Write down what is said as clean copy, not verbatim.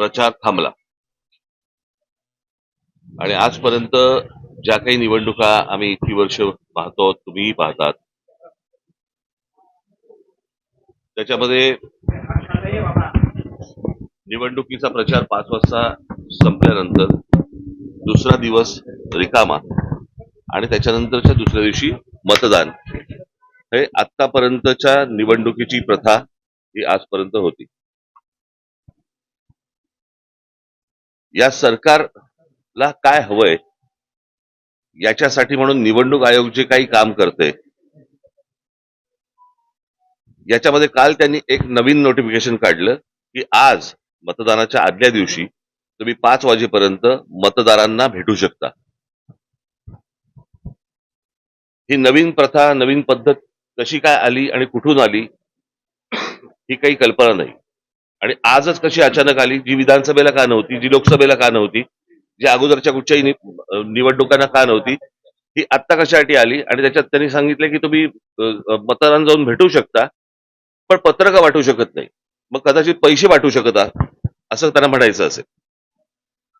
प्रचार थांबला आणि आजपर्यंत ज्या काही निवडणुका आम्ही इतकी वर्ष पाहतो, तुम्हीही पाहतात, त्याच्यामध्ये निवडणुकीचा प्रचार 5 वाजता संपल्यानंतर दुसरा दिवस रिकामा आणि त्याच्यानंतरच्या दुसऱ्या दिवशी मतदान, हे आतापर्यंतच्या निवडणुकीची प्रथा ही आजपर्यंत होती. या सरकारला काय हवंय याच्यासाठी म्हणून निवडणूक आयोग जे काही काम करते, याच्यामध्ये काल त्यांनी एक नवीन नोटिफिकेशन काढलं की आज मतदानाच्या आदल्या दिवशी तुम्ही 5 वाजेपर्यंत मतदारांना भेटू शकता. ही नवीन प्रथा, नवीन पद्धत कशी काय आली आणि कुठून आली ही काही कल्पना नाही. आणि आजच कशी अचानक आली, जी विधानसभेला का नव्हती, जी लोकसभेला का नव्हती, जी अगोदरच्या कुठच्याही निवडणुकांना का नव्हती, ही आत्ता कशासाठी आली. आणि त्याच्यात त्यांनी सांगितलं की तुम्ही मतदारांना जाऊन भेटू शकता, पण पत्रकं वाटू शकत नाही. मग कदाचित पैसे वाटू शकता, असं त्यांना म्हणायचं असेल.